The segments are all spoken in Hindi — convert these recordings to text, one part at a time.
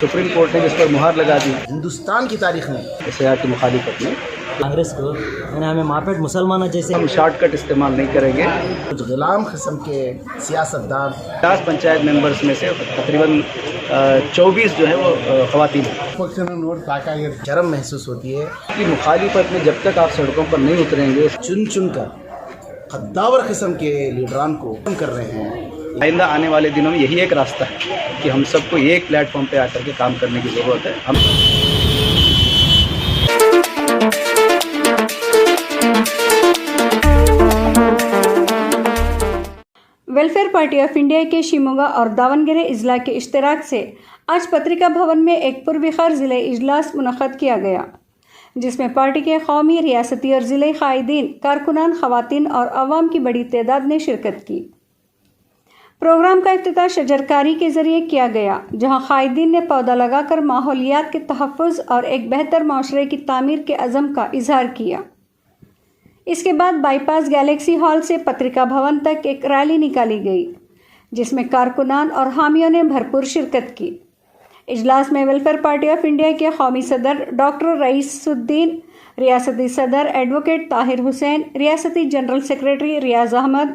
सुप्रीम कोर्ट ने जिस पर मुहर लगा दी हिंदुस्तान की तारीख में एसआईआर की मुखालिफत में, कांग्रेस को यानी हमें मापेट मुसलमानों जैसे हम शॉर्टकट इस्तेमाल नहीं करेंगे। कुछ गुलाम किस्म के सियासतदान 50 पंचायत मेंबर्स में से तकरीबन 24 जो है वो ख़वातीन हैं। शर्म महसूस होती है की मुखालिफत में जब तक आप सड़कों पर नहीं उतरेंगे, चुन चुन कर कद्दावर किस्म के लीडरान को कम कर रहे हैं। आइंदा आने वाले दिनों में यही एक रास्ता है कि हम सबको एक प्लेटफॉर्म पे आकर के काम करने की ज़रूरत है। हम वेलफेयर पार्टी ऑफ इंडिया के शिमोगा और दावनगेरे इजला के इश्तराक से आज पत्रिका भवन में एक पुरविखार ज़िले इजलास मुनक़्क़द किया गया, जिसमें पार्टी के कौमी, रियासती और ज़िले कायदीन, कारकुनान, ख़वातीन और अवाम की बड़ी तादाद ने शिरकत की। प्रोग्राम का इफ्तिताह शजरकारी के ज़रिए किया गया, जहां कायदीन ने पौधा लगाकर माहौलियात के तहफ़्फ़ुज़ और एक बेहतर माशरे की तामीर के अज़म का इजहार किया। इसके बाद बाईपास गैलेक्सी हॉल से पत्रिका भवन तक एक रैली निकाली गई, जिसमें कारकुनान और हामियों ने भरपूर शिरकत की। इजलास में वेलफेयर पार्टी ऑफ इंडिया के कौमी सदर डॉक्टर रईसुद्दीन, रियासती सदर एडवोकेट ताहिर हुसैन, रियासती जनरल सेक्रेटरी रियाज अहमद,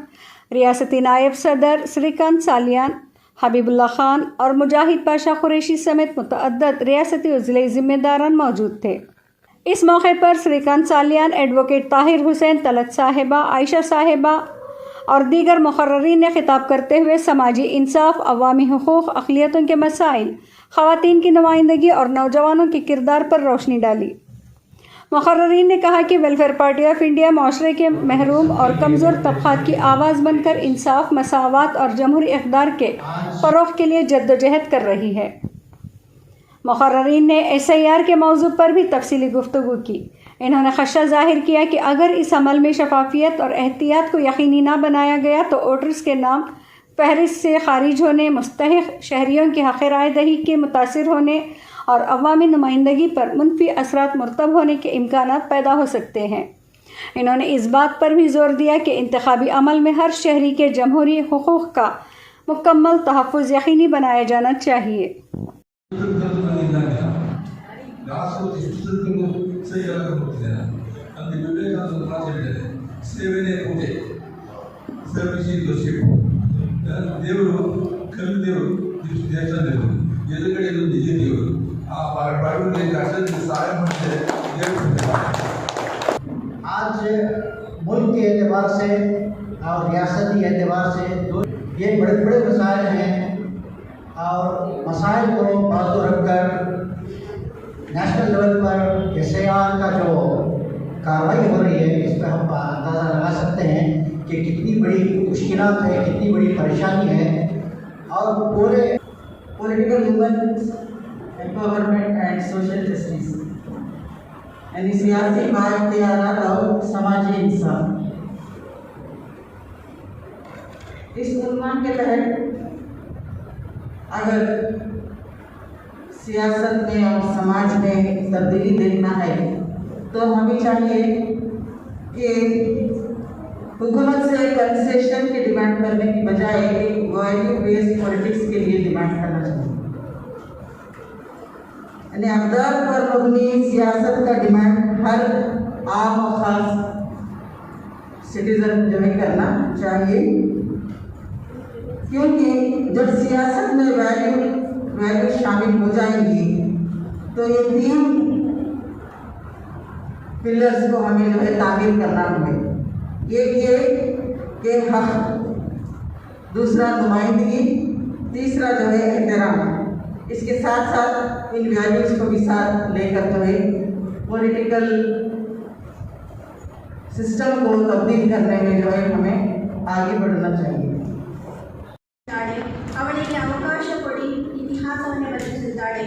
रियासती नायब सदर श्रीकांत सालियान, हबीबुल्ला खान और मुजाहिद पाशा कुरैशी समेत मुतअद्दद रियासती और ज़िले ज़िम्मेदारान मौजूद थे। इस मौके पर श्रीकांत सालियान, एडवोकेट ताहिर हुसैन, तलत साहिबा, आयशा साहिबा और दीगर मुक़र्ररीन ने खिताब करते हुए समाजी इंसाफ, अवामी हुकूक़, अक़लियतों के मसाइल, ख़वातीन की नुमाइंदगी और नौजवानों के किरदार पर रोशनी डाली। मुक़र्ररीन ने कहा कि वेलफेयर पार्टी ऑफ इंडिया माशरे के महरूम और कमज़ोर तबक़ात की आवाज़ बनकर इंसाफ, मसावात और जमहूरी इक़्तिदार के फ़रोग़ के लिए जद्दोजहद कर रही है। मुक़र्ररीन ने एसआईआर के मौजू पर भी तफसीली गुफ्तगू की। इन्होंने ख़दशा ज़ाहिर किया कि अगर इस अमल में शफाफियत और एहतियात को यकीनी ना बनाया गया तो वोटर्स के नाम फहरिस्त से खारिज होने, मुस्तहिक़ शहरियों की हक़ राय दही के मुतासिर होने और अवामी नुमाइंदगी पर मुनफी असरात मुरतब होने के इम्कानात पैदा हो सकते हैं। इन्होंने इस बात पर भी जोर दिया कि इंतखाबी अमल में हर शहरी के जमहूरी हुकूक़ का मुकम्मल तहफ़्फ़ुज़ यकीनी बनाया जाना चाहिए। आज मुल्क के एतबार से और रियासती एतबार से ये बड़े बड़े मसाइल हैं और मसाइल को बाजू रखकर नेशनल लेवल पर एसआईआर का जो कार्रवाई हो रही है, इस पर हम अंदाज़ा लगा सकते हैं कि कितनी बड़ी मुश्किलात है, कितनी बड़ी परेशानी है। और पूरे political women's empowerment and social justice यानी सियासी बाइख्तियारात और समाजी इंसाफ, इस उन्वान के तहत अगर सियासत में और समाज में तब्दीली देखना है तो हमें चाहिए कि हुकूमत से कंसेशन की डिमांड करने की बजाय एक वैल्यू बेस्ड पॉलिटिक्स के लिए डिमांड करना चाहिए। यानी अक़दार पर मबनी सियासत का डिमांड हर आम और ख़ास सिटीज़न जो है करना चाहिए, क्योंकि जब सियासत में वैल्यू शामिल हो जाएंगी तो ये 3 पिलर्स को हमें जो है तामीर करना होगा। एक ये कि हक, दूसरा नुमाइंदगी, तीसरा जो है एहतराम। इसके साथ साथ इन वैल्यूज़ को भी साथ लेकर जो है पॉलिटिकल सिस्टम को तब्दील करने में जो है हमें आगे बढ़ना चाहिए। ಅವಳಿಗೆ ಅವಕಾಶ ಕೊಡಿ, ಇತಿಹಾಸವನ್ನೇ ಬದಲಿಸಿದ್ದಾಳೆ.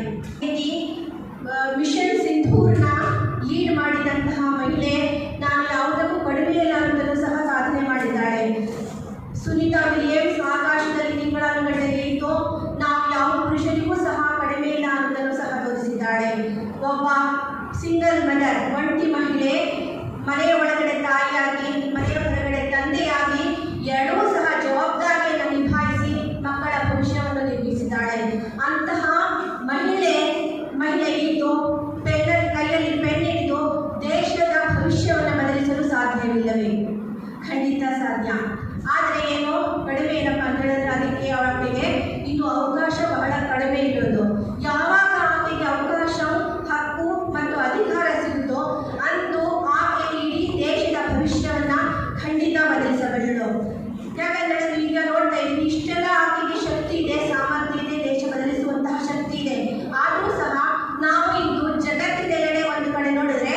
ಮಿಷನ್ ಸಿಂಧೂರ್ನ ಲೀಡ್ ಮಾಡಿದಂತಹ ಮಹಿಳೆ, ನಾನು ಯಾವುದಕ್ಕೂ ಕಡಿಮೆಯಿಲ್ಲ ಅಂತಲೂ ಸಹ ಸಾಧನೆ ಮಾಡಿದ್ದಾಳೆ. ಸುನೀತಾ ವಿಲಿಯಮ್ಸ್ ಆಕಾಶದಲ್ಲಿ ತಿಂಗಳಾನುಗಟ್ಟಲೆ ಇದ್ದು ನಾವು ಯಾವ ಪುರುಷರಿಗೂ ಸಹ ಕಡಿಮೆ ಇಲ್ಲ ಅನ್ನೋದನ್ನು ಸಹ ತೋರಿಸಿದ್ದಾಳೆ. ಒಬ್ಬ ಸಿಂಗಲ್ ಮದರ್, ಒಂಟಿ ಮಹಿಳೆ, ಮನೆಯ ಒಳಗಡೆ ತಾಯಿಯಾಗಿ ಮನೆಯ ಹೊರಗಡೆ ತಂದೆಯಾಗಿ ಎರಡೂ ಸಹ ಜವಾಬ್ದಾರಿಯನ್ನು ನಿಭಾಯಿಸಿ ಮಕ್ಕಳ ಭವಿಷ್ಯವನ್ನು ನಿರ್ಮಿಸಿದ್ದಾಳೆ. ಅಂತಹ ಮಹಿಳೆ ಸಾಧ್ಯ. ಆದರೆ ಏನು ಕಡಿಮೆ ಏನಪ್ಪ ಅಂತ ಹೇಳಿದ್ರೆ ಅದಕ್ಕೆ ಅವಳಿಗೆ ಇನ್ನು ಅವಕಾಶ ಬಹಳ ಕಡಿಮೆ ಇರೋದು. ಯಾವಾಗ ಆಕೆಗೆ ಅವಕಾಶ, ಹಕ್ಕು ಮತ್ತು ಅಧಿಕಾರ ಸಿಗುತ್ತೋ ಅಂದು ಆಕೆ ಇಡೀ ದೇಶದ ಭವಿಷ್ಯವನ್ನ ಖಂಡಿತ ಬದಲಿಸಬಲ್ಲಳು. ಯಾಕಂದ್ರೆ ಈಗ ನೋಡ್ತಾ ಇದ್ದೀವಿ, ಇಷ್ಟೆಲ್ಲ ಆಕೆಗೆ ಶಕ್ತಿ ಇದೆ, ಸಾಮರ್ಥ್ಯ ಇದೆ, ದೇಶ ಬದಲಿಸುವಂತಹ ಶಕ್ತಿ ಇದೆ. ಆದರೂ ಸಹ ನಾವು ಇಂದು ಜಗತ್ತಿನೆಲ್ಲೆಡೆ ಒಂದು ಕಡೆ ನೋಡಿದ್ರೆ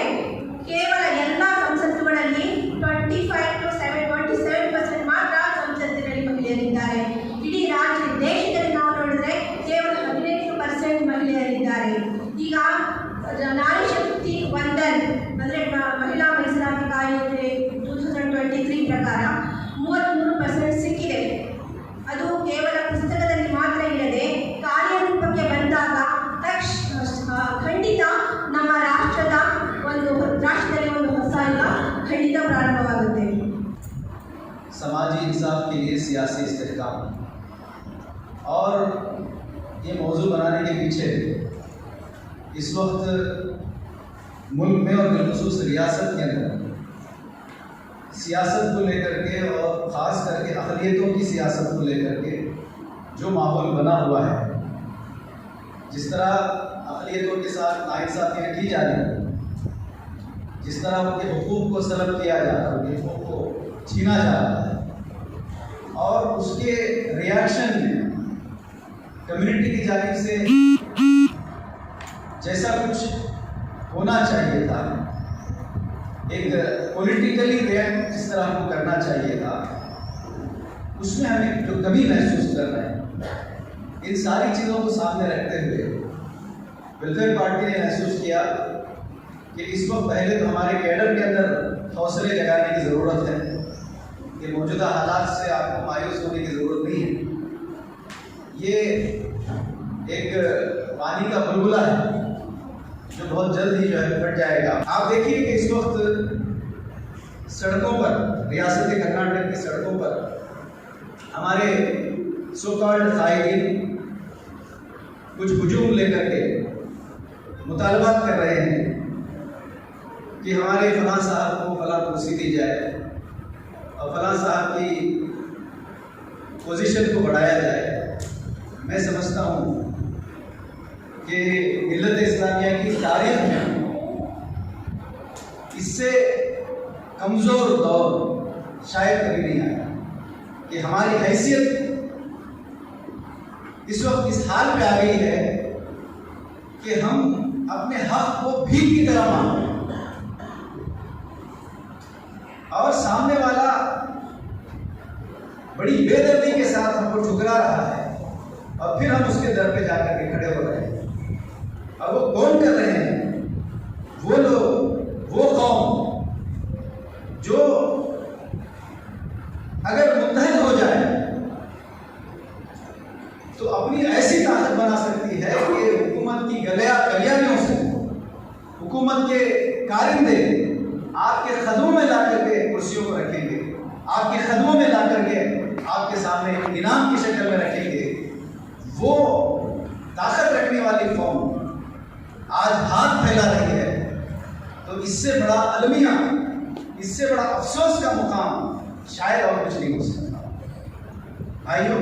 ಕೇವಲ ಎಲ್ಲ ಸಂಸತ್ತುಗಳಲ್ಲಿ 25% ಮಾತ್ರ ಸಂಸತ್ತಿನಲ್ಲಿ ಮಹಿಳೆಯರಿದ್ದಾರೆ. ಇಡೀ ದೇಶದಲ್ಲಿ ನಾವು ನೋಡಿದ್ರೆ ಕೇವಲ 15% ಮಹಿಳೆಯರಿದ್ದಾರೆ. ಈಗ ನಾರಿ ಶಕ್ತಿ ವಂದನ್ ಅಂದರೆ ಮಹಿಳಾ ಮೀಸಲಾತಿ ಕಾಯ್ದೆ 2023 ಪ್ರಕಾರ 33% ಸಿಕ್ಕಿದೆ. ಅದು ಕೇವಲ ಪುಸ್ತಕದಲ್ಲಿ ಮಾತ್ರ ಇಲ್ಲದೆ ಕಾರ್ಯರೂಪಕ್ಕೆ ಬಂದಾಗ ಖಂಡಿತ ನಮ್ಮ ರಾಷ್ಟ್ರದಲ್ಲಿ ಒಂದು ಹೊಸ ಯುಗ ಖಂಡಿತ ಪ್ರಾರಂಭವಾಗುತ್ತೆ. समाजी इंसाफ के लिए सियासी इस्तेहकाम और ये मौजू बनाने के पीछे इस वक्त मुल्क में और बिलखुसूस रियासत के अंदर सियासत को लेकर के और ख़ास करके अक़लियतों की सियासत को लेकर के जो माहौल बना हुआ है, जिस तरह अक़लियतों के साथ नाइंसाफ़ियाँ की जा रही हैं, जिस तरह उनके हुकूक़ को सलब किया जा रहा है, उनके हुकूक़ को छीना जा रहा है, और उसके रिएक्शन में कम्युनिटी की जानिब से जैसा कुछ होना चाहिए था, एक पॉलिटिकली रिएक्ट जिस तरह हमको करना चाहिए था, उसमें हमें जो कमी महसूस कर रहे हैं, इन सारी चीज़ों को सामने रखते हुए वेलफेयर पार्टी ने महसूस किया कि इस वक्त पहले तो हमारे कैडर के अंदर हौसले जगाने की ज़रूरत है कि मौजूदा हालात से आपको मायूस होने की ज़रूरत नहीं है। ये एक पानी का बुलबुला है जो बहुत जल्द ही जो है फट जाएगा। आप देखिए कि इस वक्त सड़कों पर, रियासत कर्नाटक की सड़कों पर हमारे सो कॉल्ड कायदीन कुछ हुजूम लेकर के मुतालबात कर रहे हैं कि हमारे फलां साहब को फलां कुर्सी दी जाए और फलां साहब की पोजीशन को बढ़ाया जाए। मैं समझता हूँ कि मिल्लत इस्लामिया की तारीख में इससे कमज़ोर दौर शायद कभी नहीं आया कि हमारी हैसियत इस वक्त इस हाल पे आ गई है कि हम अपने हक को भीख की तरह मांगते हैं और सामने वाला बड़ी बेदर्दी के साथ हमको ठुकरा रहा है और फिर हम उसके दर पे जाकर के खड़े हो रहे हैं। और वो कौन कर रहे हैं? वो लोग, वो कौम जो अगर मुत्तहद हो जाए तो अपनी ऐसी ताकत बना सकती है कि हुकूमत की गलियारियों से हुकूमत के कारिंदे आपके कदमों में ला करके कुर्सियों को रखेंगे, आपके कदमों में ला करके आपके सामने इनाम की शक्ल में रखेंगे। वो ताकत रखने वाली कौम आज हाथ फैला रही है, तो इससे बड़ा अलमिया, इससे बड़ा अफसोस का मुकाम शायद और कुछ नहीं हो सकता। भाइयों,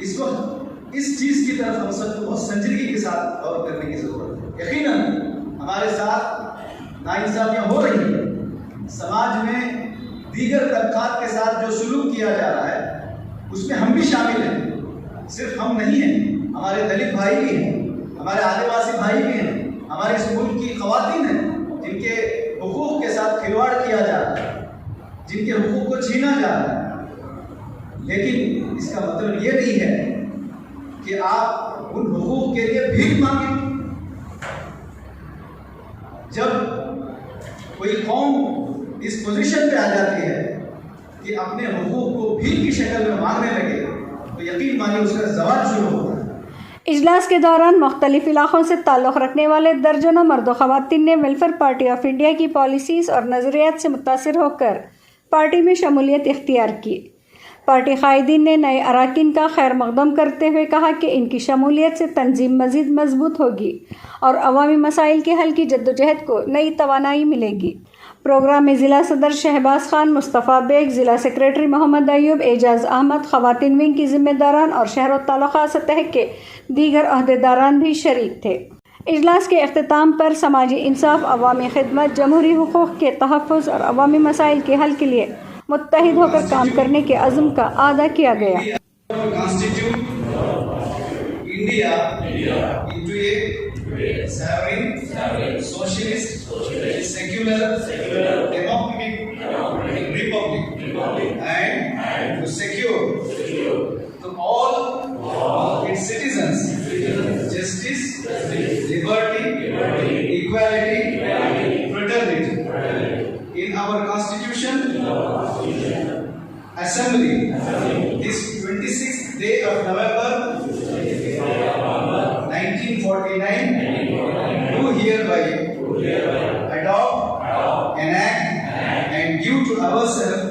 इस वक्त इस चीज़ की तरफ हम सबको बहुत संजीदगी के साथ गौर करने की ज़रूरत है। यकीनन हमारे साथ नाइंसाफियाँ हो रही हैं, समाज में दीगर तबकात के साथ जो सुलूक किया जा रहा है उसमें हम भी शामिल हैं। सिर्फ हम नहीं हैं, हमारे दलित भाई भी हैं, हमारे आदिवासी भाई भी हैं, हमारे इस मुल्क की ख़वातीन हैं जिनके हुकूक़ के साथ खिलवाड़ किया जा रहा है, जिनके हुकूक़ को छीना जा रहा है। लेकिन इसका मतलब ये नहीं है कि आप उन हुकूक़ के लिए भीख मांगें। जब कोई कौम इस पोजीशन पे आ जाती है कि अपने हुकूक़ को भीख की शक्ल में मांगने लगे तो यकीन मानिए उसका ज़वाल शुरू होता है। इजलास के दौरान मुख्तलिफ इलाक़ों से ताल्लुक़ रखने वाले दर्जनों मर्द ख़वातीन ने वेलफेयर पार्टी ऑफ इंडिया की पॉलिसीज़ और नज़रियात से मुतासिर होकर पार्टी में शमूलियत इख्तियार की। पार्टी कायदीन ने नए अरकान का खैर मकदम करते हुए कहा कि इनकी शमूलियत से तंजीम मज़ीद मजबूत होगी और अवामी मसाइल के हल की जद्दोजहद को नई तवानाई मिलेगी। प्रोग्राम में ज़िला सदर शहबाज खान, मुस्तफ़ा बेग, ज़िला सेक्रेटरी मोहम्मद अयूब, एजाज़ अहमद, ख़वातीन विंग की ज़िम्मेदारान और शहर व तालुक़ा सतह के दीगर अहदेदारान भी शरीक थे। इजलास के अख्ताम पर समाजी इंसाफ, अवामी खिदमत, जमहूरी हुकूक़ के तहफ़्फ़ुज़ और अवामी मसाइल के हल के लिए मुत्तहिद होकर काम करने के अज़्म का आदा किया गया। India into a sovereign, socialist, secular, democratic republic, and to secure to all its citizens justice, liberty, equality, fraternity. In our Constitution, Assembly, this 26th day of November 1949, do hereby adopt, enact, and give to ourselves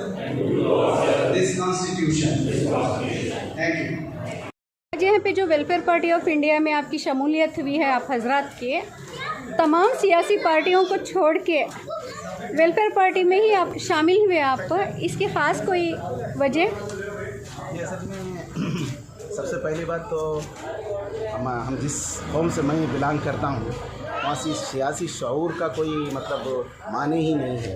this Constitution. Thank you. आज यहाँ पे जो वेलफेयर पार्टी ऑफ इंडिया में आपकी शमूलियत हुई है, आप हजरात के तमाम सियासी पार्टियों को छोड़ के वेलफेयर पार्टी में ही आप शामिल हुए, आप इसकी ख़ास कोई वजह? ये असल में सबसे पहली बात तो हम जिस कौम से मैं बिलोंग करता हूँ वहाँ से सियासी शऊर का कोई मतलब माने ही नहीं है।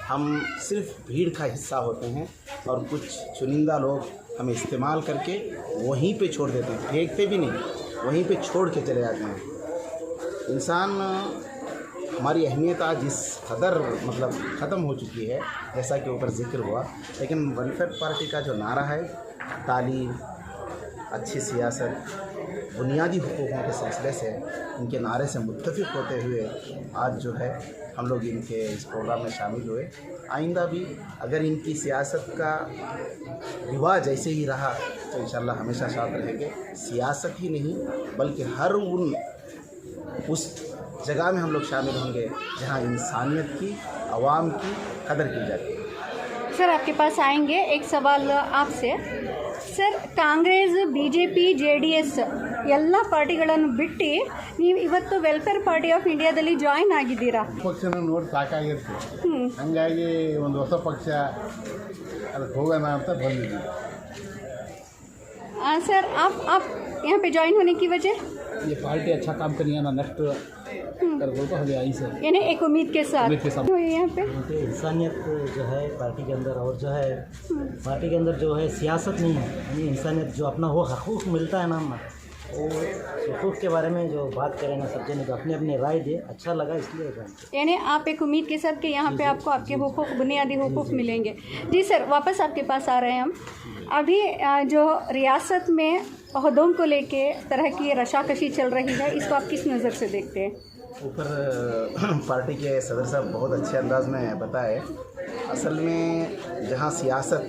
हम सिर्फ भीड़ का हिस्सा होते हैं और कुछ चुनिंदा लोग हमें इस्तेमाल करके वहीं पे छोड़ देते हैं, फेंकते भी नहीं, वहीं पे छोड़ के चले जाते हैं। इंसान हमारी अहमियत आज इस कदर मतलब ख़त्म हो चुकी है, जैसा कि ऊपर जिक्र हुआ। लेकिन वेलफेयर पार्टी का जो नारा है, तालीम, अच्छी सियासत, बुनियादी हुकूकों के सिलसिले से इनके नारे से मुत्तफिक होते हुए आज जो है हम लोग इनके इस प्रोग्राम में शामिल हुए। आइंदा भी अगर इनकी सियासत का रिवाज ऐसे ही रहा तो इंशाअल्लाह हमेशा साथ रहेंगे। सियासत ही नहीं बल्कि हर उस जगह में हम लोग शामिल होंगे जहां इंसानियत की, आवाम की कदर की जाती है। सर आपके पास आएंगे, एक सवाल आपसे सर, ಕಾಂಗ್ರೆಸ್, ಬಿಜೆಪಿ, JDS ಎಲ್ಲ ಪಾರ್ಟಿಗಳನ್ನು ಬಿಟ್ಟು ನೀವು ಇವತ್ತು ವೆಲ್ಫೇರ್ ಪಾರ್ಟಿ ಆಫ್ ಇಂಡಿಯಾದಲ್ಲಿ ಜಾಯಿನ್ ಆಗಿದ್ದೀರಾ? ಪಕ್ಷನ ನೋಡಿ ಸಾಕಾಗಿರುತ್ತೆ, ಹಂಗಾಗಿ ಒಂದು ಹೊಸ ಪಕ್ಷ ಅದಕ್ಕೆ ಹೋಗೋಣ ಅಂತ ಬಂದಿದ್ದೀವಿ। सर आप यहाँ पे ज्वाइन होने की वजह? ये पार्टी अच्छा काम करिए ना, नेक्स्ट कर बोल तो हमें आई से यानी एक उम्मीद के साथ यहाँ पे इंसानियत जो है पार्टी के अंदर, और जो है पार्टी के अंदर जो है सियासत नहीं है, यानी इंसानियत जो अपना वो हकूक़ मिलता है ना, वो हकूक़ के बारे में जो बात करें ना, सब जने तो अपने अपने राय दे, अच्छा लगा इसलिए। यानी आप एक उम्मीद के साथ कि यहाँ पे आपको आपके हुकूक़, बुनियादी हुकूक़ मिलेंगे। जी सर, वापस आपके पास आ रहे हैं हम। अभी जो रियासत में अहदों को लेके तरह की रशाकशी चल रही है, इसको आप किस नज़र से देखते हैं? ऊपर पार्टी के सदर साहब बहुत अच्छे अंदाज में बताए। असल में जहाँ सियासत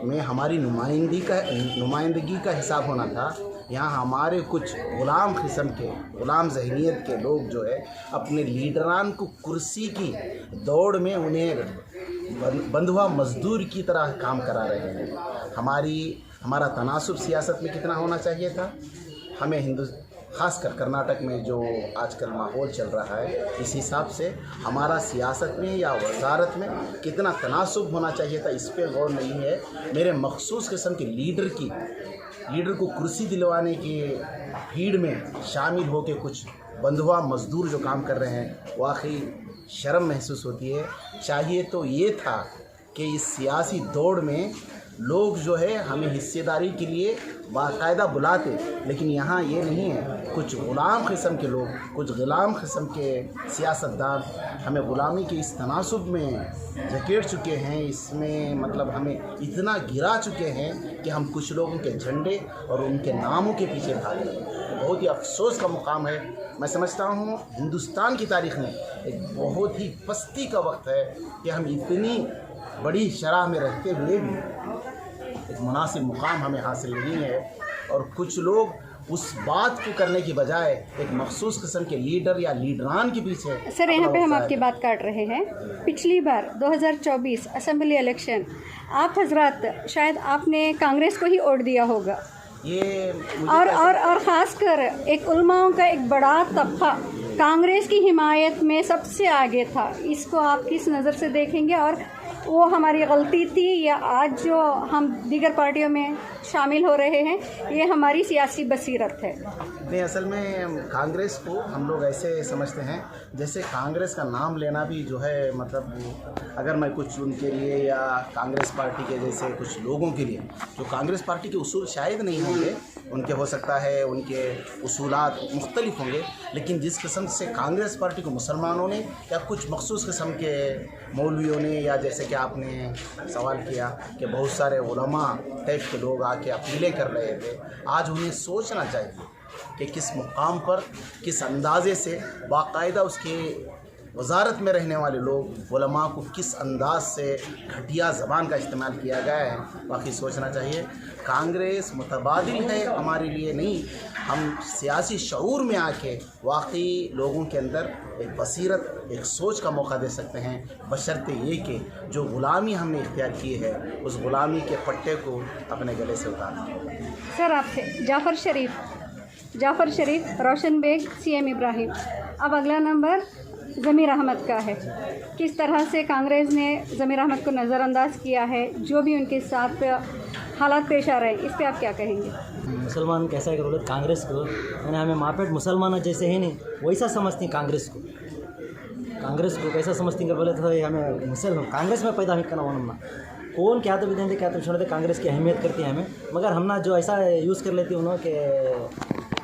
में हमारी नुमाइंदगी का हिसाब होना था, यहाँ हमारे कुछ ग़ुलाम किस्म के, ग़ुलाम जहनीत के लोग जो है अपने लीडरान को कुर्सी की दौड़ में उन्हें बंधुआ मजदूर की तरह काम करा रहे हैं। हमारा तनासुब सियासत में कितना होना चाहिए था, हमें ख़ासकर कर्नाटक में जो आजकल माहौल चल रहा है, इस हिसाब से हमारा सियासत में या वजारत में कितना तनासुब होना चाहिए था, इस पर गौर नहीं है। मेरे मखसूस किस्म के लीडर को कुर्सी दिलवाने की भीड़ में शामिल होकर कुछ बंधुआ मजदूर जो काम कर रहे हैं, वाकई शर्म महसूस होती है। चाहिए तो ये था कि इस सियासी दौड़ में लोग जो है हमें हिस्सेदारी के लिए बाकायदा बुलाते, लेकिन यहाँ ये नहीं है। कुछ ग़ुलाम किस्म के लोग, कुछ ग़ुलाम किस्म के सियासतदान हमें ग़ुलामी के इस तनासुब में जकेट चुके हैं, इसमें मतलब हमें इतना गिरा चुके हैं कि हम कुछ लोगों के झंडे और उनके नामों के पीछे भाग रहे हैं। बहुत ही अफसोस का मुकाम है। मैं समझता हूँ हिंदुस्तान की तारीख़ में एक बहुत ही पस्ती का वक्त है कि हम इतनी बड़ी शरह में रहते हुए भी एक मुनासिब मुकाम हमें हासिल नहीं है, और कुछ लोग उस बात को करने की बजाय एक मखसूस किस्म के लीडर या लीडरान के पीछे। सर यहाँ पे हम आपकी बात काट रहे हैं। पिछली बार 2024 असेंबली इलेक्शन आप हजरात शायद आपने कांग्रेस को ही वोट दिया होगा, ये और ख़ासकर एक उलमाओं का एक बड़ा तबका कांग्रेस की हिमायत में सबसे आगे था, इसको आप किस नज़र से देखेंगे? और वो हमारी गलती थी या आज जो हम दीगर पार्टियों में शामिल हो रहे हैं ये हमारी सियासी बसीरत है? नहीं, असल में कांग्रेस को हम लोग ऐसे समझते हैं जैसे कांग्रेस का नाम लेना भी जो है, मतलब अगर मैं कुछ उनके लिए या कांग्रेस पार्टी के जैसे कुछ लोगों के लिए जो कांग्रेस पार्टी के उसूल शायद नहीं होंगे, उनके हो सकता है उनके उसूलात मुख्तलिफ होंगे, लेकिन जिस किस्म से कांग्रेस पार्टी को मुसलमानों ने या कुछ मखसूस किस्म के मौलवियों ने, या जैसे कि आपने सवाल किया कि बहुत सारे उलमा टाइप के लोग आके अपीलें कर रहे थे, आज उन्हें सोचना चाहिए कि किस मुकाम पर किस अंदाजे से बाकायदा उसके वजारत में रहने वाले लोग उलमा को किस अंदाज से घटिया ज़बान का इस्तेमाल किया गया है। बाकी सोचना चाहिए कांग्रेस मुतबादिल है हमारे लिए नहीं, हम सियासी शऊर में आके वाकई लोगों के अंदर एक बसीरत, एक सोच का मौका दे सकते हैं, बशर्ते ये कि जो ग़ुलामी हमने इख्तियार की है उस ग़ुलामी के पट्टे को अपने गले से उतारना। सर आपसे जाफ़र शरीफ, रोशन बेग, CM इब्राहिम, अब अगला नंबर ज़मीर अहमद का है। किस तरह से कांग्रेस ने ज़मीर अहमद को नज़रअंदाज किया है, जो भी उनके साथ हालात पेश आ रहे हैं, इस पर आप क्या कहेंगे? मुसलमान कैसा है बोले कांग्रेस को, मैंने हमें मापेट मुसलमान जैसे ही नहीं वैसा समझती कांग्रेस को कैसा समझती बोले तो हमें मुसलमान कांग्रेस में पैदा नहीं करना होना कौन क्या तो भी देंगे क्या तो छोड़ते, कांग्रेस की अहमियत करती है हमें, मगर हम ना जो ऐसा यूज़ कर लेती उन्होंने कि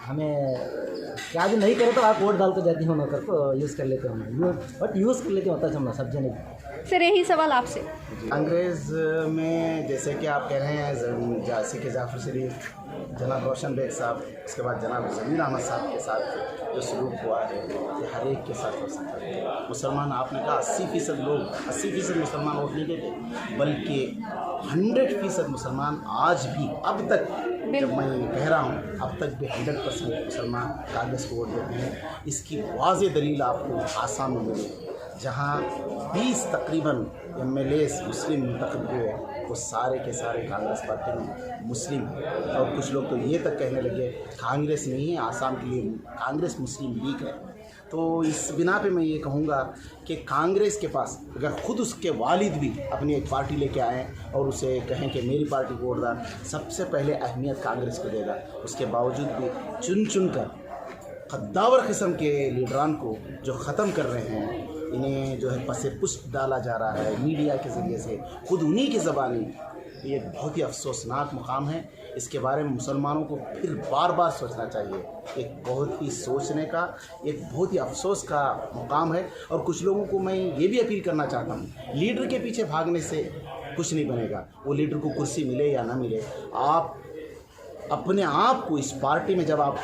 हमें क्या भी नहीं करे तो आप वोट डाल कर जाती हूँ नौकर को यूज़ कर लेते हैं, बट यूज़ कर लेते होता है हम सब जने। सर यही सवाल आपसे, कांग्रेस में जैसे कि आप कह रहे हैं जैसे कि जाफ़र शरीफ, जनाब रोशन बेग साहब, उसके बाद जनाब ज़मीर अहमद साहब के साथ जो सलूक हुआ है ये हर एक के साथ हो सकता है। मुसलमान आपने कहा 80% लोग 80% मुसलमान वोट नहीं देते, बल्कि 100% मुसलमान आज भी अब तक जब मैं कह रहा हूँ अब तक भी 100% मुसलमान कांग्रेस को वोट देते हैं। इसकी वाज़ेह दलील आपको आसाम में मिली, जहाँ 20 तकरीबन MLAs मुस्लिम मुंतखब हुए, वो सारे के सारे कांग्रेस पार्टी में मुस्लिम हैं। और कुछ लोग तो ये तक कहने लगे कांग्रेस नहीं है, आसाम के लिए कांग्रेस मुस्लिम लीग है। तो इस बिना पे मैं ये कहूँगा कि कांग्रेस के पास अगर ख़ुद उसके वालिद भी अपनी एक पार्टी लेके आएँ और उसे कहें कि मेरी पार्टी को वोट डाल, सबसे पहले अहमियत कांग्रेस को देगा। उसके बावजूद भी चुन कर खद्दावर किस्म के लीडरान को जो ख़त्म कर रहे हैं, इन्हें जो है पसे पुष्ट डाला जा रहा है मीडिया के ज़रिए से, खुद उन्हीं की ज़बानी, ये बहुत ही अफसोसनाक मुकाम है। इसके बारे में मुसलमानों को फिर बार बार सोचना चाहिए। एक बहुत ही सोचने का, एक बहुत ही अफसोस का मुकाम है। और कुछ लोगों को मैं ये भी अपील करना चाहता हूँ, लीडर के पीछे भागने से कुछ नहीं बनेगा। वो लीडर को कुर्सी मिले या ना मिले, आप अपने आप को इस पार्टी में जब आप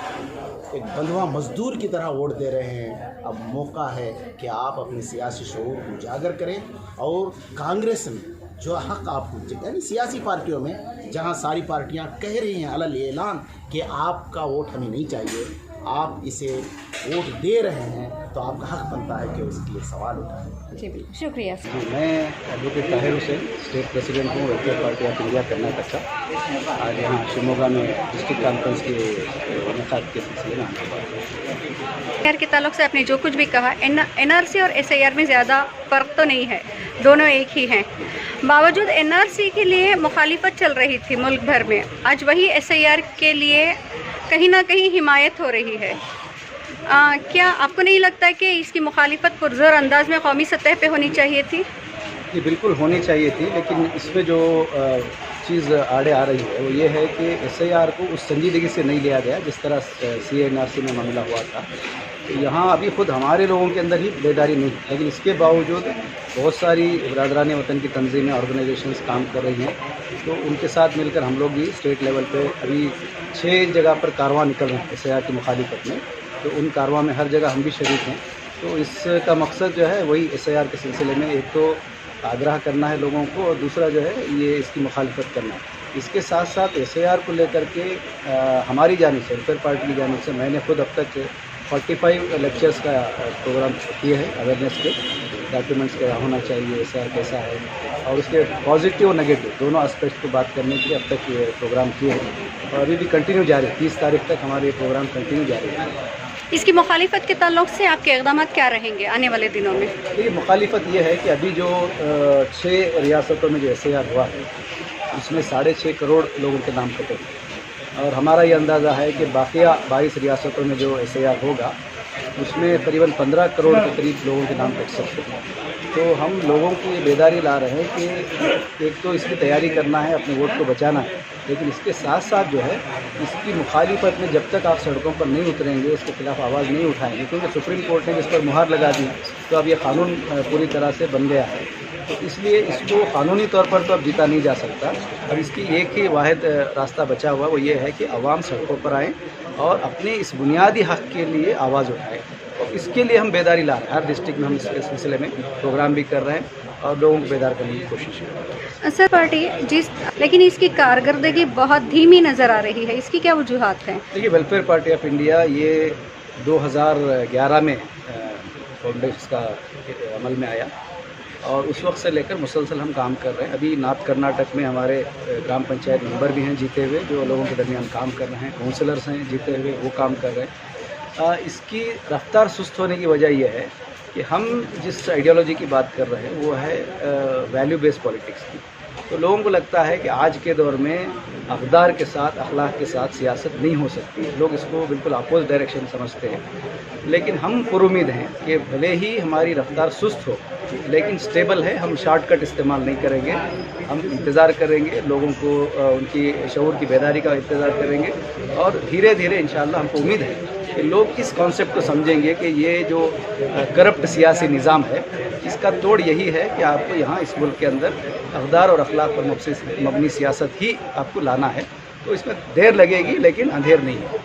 एक बंधुआ मजदूर की तरह वोट दे रहे हैं, अब मौका है कि आप अपने सियासी शऊर को उजागर करें। और कांग्रेस में जो हक़ आपको, यानी सियासी पार्टियों में जहां सारी पार्टियां कह रही हैं अलल ऐलान कि आपका वोट हमें नहीं चाहिए, आप इसे वोट दे रहे हैं, तो आपका हक़ बनता है कि उसके लिए सवाल उठाएं। जी बिल्कुल, शुक्रिया सर। जी, मैं advocate Tahir Hussain, state president हूँ welfare party of India Karnataka का। आज यहाँ शिमोगा में डिस्ट्रिक्ट कॉन्फ्रेंस के इनेकाद के सिलसिले में SIR के ताल्लुक से आपने जो कुछ भी कहा, NRC और SIR में ज़्यादा फ़र्क तो नहीं है, दोनों एक ही हैं। बावजूद NRC के लिए मुखालिफत चल रही थी मुल्क भर में, आज वही SIR के लिए कहीं ना कहीं हिमायत हो रही है। क्या आपको नहीं लगता कि इसकी मुखालिफत पुरज़ोर अंदाज में कौमी सतह पे होनी चाहिए थी? ये बिल्कुल होनी चाहिए थी, लेकिन इसमें जो चीज़ आड़े आ रही है वो ये है कि SIR को उस संजीदगी से नहीं लिया गया जिस तरह CNRC में मामला हुआ था। तो यहाँ अभी खुद हमारे लोगों के अंदर ही बेदारी नहीं, लेकिन इसके बावजूद बहुत सारी बरादरान वतन की तंजीमें, ऑर्गेनाइजेशंस काम कर रही हैं। तो उनके साथ मिलकर हम लोग भी स्टेट लेवल पे अभी 6 जगह पर कारवां निकल रहे हैं SIR की मुखालिफत में। तो उन कारवां में हर जगह हम भी शरीक हैं। तो इसका मकसद जो है वही SIR के सिलसिले में एक तो आग्रह करना है लोगों को, और दूसरा जो है ये इसकी मुखालिफत करना है। इसके साथ साथ SIR को लेकर के हमारी जानिब से, वेलफेयर पार्टी की जानिब से, मैंने खुद अब तक 45 लेक्चर्स का प्रोग्राम किए हैं अवेयरनेस के, डॉक्यूमेंट्स क्या होना चाहिए, SIR कैसा है, और उसके पॉजिटिव और नेगेटिव दोनों एस्पेक्ट को बात करने के लिए अब तक ये प्रोग्राम किए हैं और अभी भी कंटिन्यू जारी है। 30 तारीख तक हमारे ये प्रोग्राम कंटिन्यू जारी है। इसकी मुखालिफत के ताल्लुक से आपके इक़दाम क्या रहेंगे आने वाले दिनों में? देखिए, मुखालिफत ये है कि अभी जो 6 रियासतों में जो SIR हुआ है उसमें 6.5 करोड़ लोगों के नाम कटे और हमारा ये अंदाज़ा है कि बाकिया 22 रियासतों में जो SIR होगा उसमें करीबन 15 करोड़ के करीब लोगों के नाम कट सकते हैं। तो हम लोगों की ये बेदारी ला रहे हैं कि एक तो इसकी तैयारी करना है, अपने वोट को बचाना है, लेकिन इसके साथ साथ जो है इसकी मुखालिफत में जब तक आप सड़कों पर नहीं उतरेंगे, इसके खिलाफ आवाज़ नहीं उठाएंगे, क्योंकि सुप्रीम कोर्ट ने जिस पर मुहर लगा दी तो अब ये कानून पूरी तरह से बन गया है, तो इसलिए इसको कानूनी तौर पर तो अब जीता नहीं जा सकता। अब इसकी एक ही वाहिद रास्ता बचा हुआ, वो ये है कि अवाम सड़कों पर आएँ और अपने इस बुनियादी हक़ के लिए आवाज़ उठाएँ। और इसके लिए हम बेदारी ला रहे हैं, हर डिस्ट्रिक्ट में हम इस सिलसिले में प्रोग्राम भी कर रहे हैं और लोगों को बेदार करने की कोशिश कर रहे हैं। सर पार्टी लेकिन इसकी कारकर्दगी बहुत धीमी नज़र आ रही है, इसकी क्या वजूहात हैं? देखिए, वेलफेयर पार्टी ऑफ इंडिया ये 2011 में फाउंडेशन का अमल में आया और उस वक्त से लेकर मुसलसल हम काम कर रहे हैं। अभी नॉर्थ कर्नाटक में हमारे ग्राम पंचायत मेंबर भी हैं जीते हुए, जो लोगों के दरमियान काम कर रहे हैं, काउंसलर्स हैं जीते हुए, वो काम कर रहे हैं। इसकी रफ्तार सुस्त होने की वजह यह है कि हम जिस आइडियोलॉजी की बात कर रहे हैं वो है वैल्यू बेस्ड पॉलिटिक्स की। तो लोगों को लगता है कि आज के दौर में अक़दार के साथ, अखलाक के साथ सियासत नहीं हो सकती। लोग इसको बिल्कुल अपोज डायरेक्शन समझते हैं, लेकिन हम पुरुमीद हैं कि भले ही हमारी रफ्तार सुस्त हो लेकिन स्टेबल है। हम शॉर्टकट इस्तेमाल नहीं करेंगे, हम इंतज़ार करेंगे, लोगों को उनकी शऊर की बेदारी का इंतज़ार करेंगे और धीरे धीरे इंशाअल्लाह हमको उम्मीद है कि लोग इस कॉन्सेप्ट को समझेंगे कि ये जो करप्ट सियासी निज़ाम है इसका तोड़ यही है कि आपको यहाँ इस मुल्क के अंदर अक़दार और अखलाक पर मबनी सियासत ही आपको लाना है। तो इसमें देर लगेगी लेकिन अंधेर नहीं है।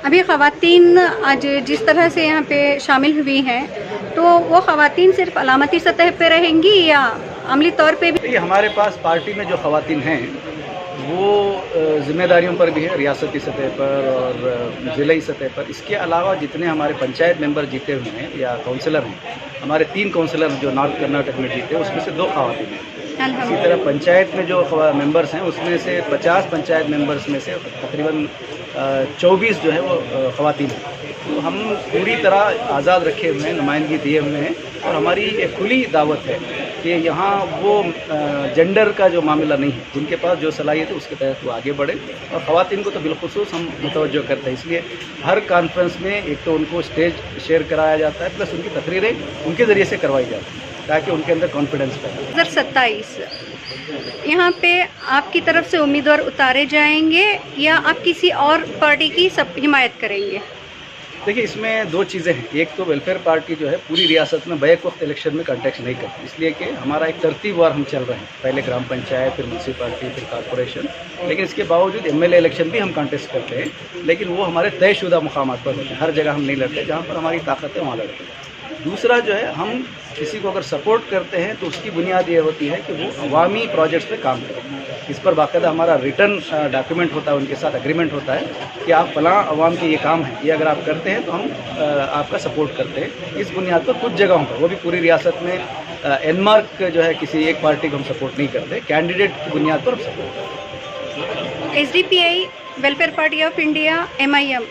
अभी ख़वातीन आज जिस तरह से यहाँ पे शामिल हुई हैं, तो वो ख़वातीन सिर्फ अलामती सतह पे रहेंगी या अमली तौर पे भी? ये हमारे पास पार्टी में जो ख़वातीन हैं वो ज़िम्मेदारियों पर भी है, रियासती सतह पर और ज़िले सतह पर। इसके अलावा जितने हमारे पंचायत मेंबर जीते हुए हैं या काउंसलर हैं, हमारे 3 काउंसलर जो नॉर्थ कर्नाटक में जीते, उसमें से 2 ख़वातीन हैं। इसी तरह पंचायत में जो मेंबर्स हैं उसमें से 50 पंचायत मेंबर्स में से तकरीबन 24 जो है वो ख़वातीन हैं। तो हम पूरी तरह आज़ाद रखे हुए हैं, नुमाइंदगी दिए हुए हैं और हमारी एक खुली दावत है कि यहाँ वो जेंडर का जो मामला नहीं है, जिनके पास जो सलाहियत है उसके तहत वो आगे बढ़े और ख़वातीन को तो बिलखुसूस हम मुतवज्जो करते हैं। इसलिए हर कॉन्फ्रेंस में एक तो उनको स्टेज शेयर कराया जाता है, प्लस उनकी तकरीरें उनके ज़रिए से करवाई जाती हैं ताकि उनके अंदर कॉन्फिडेंस पैदा। 2027 यहाँ पे आपकी तरफ से उम्मीदवार उतारे जाएंगे या आप किसी और पार्टी की सब हिमायत करेंगे? देखिए, इसमें 2 चीज़ें हैं। एक तो वेलफेयर पार्टी जो है पूरी रियासत में बैक वक्त इलेक्शन में कंटेस्ट नहीं करती, इसलिए कि हमारा एक तरतीबवार हम चल रहे हैं, पहले ग्राम पंचायत, फिर म्यूनसिपालिटी, फिर कॉरपोरेशन। लेकिन इसके बावजूद MLA इलेक्शन भी हम कंटेस्ट करते हैं, लेकिन वो हमारे तयशुदा मुकामात पर होते हैं। हर जगह हम नहीं लड़ते, जहाँ पर हमारी ताकत है वहाँ लड़ते हैं। दूसरा जो है, हम किसी को अगर सपोर्ट करते हैं तो उसकी बुनियाद ये होती है कि वो अवामी प्रोजेक्ट्स पे काम करें। इस पर बाकायदा हमारा रिटर्न डॉक्यूमेंट होता है, उनके साथ एग्रीमेंट होता है कि आप फलां अवाम के ये काम है, ये अगर आप करते हैं तो हम आपका सपोर्ट करते हैं। इस बुनियाद पर कुछ जगहों पर, वो भी पूरी रियासत में, एनमार्क जो है किसी एक पार्टी को हम सपोर्ट नहीं करते, कैंडिडेट की बुनियाद पर हम सपोर्ट करते हैं। SDPI, welfare party of India, MIM,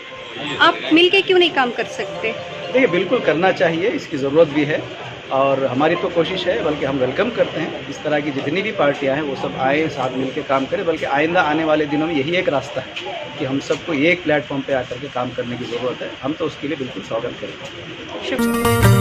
आप मिलके क्यों नहीं काम कर सकते? देखिए, बिल्कुल करना चाहिए, इसकी ज़रूरत भी है और हमारी तो कोशिश है, बल्कि हम वेलकम करते हैं इस तरह की जितनी भी पार्टियां हैं वो सब आए, साथ मिलकर काम करें। बल्कि आइंदा आने वाले दिनों में यही एक रास्ता है कि हम सबको एक प्लेटफॉर्म पे आकर के काम करने की ज़रूरत है। हम तो उसके लिए बिल्कुल स्वागत करेंगे। शुक्रिया।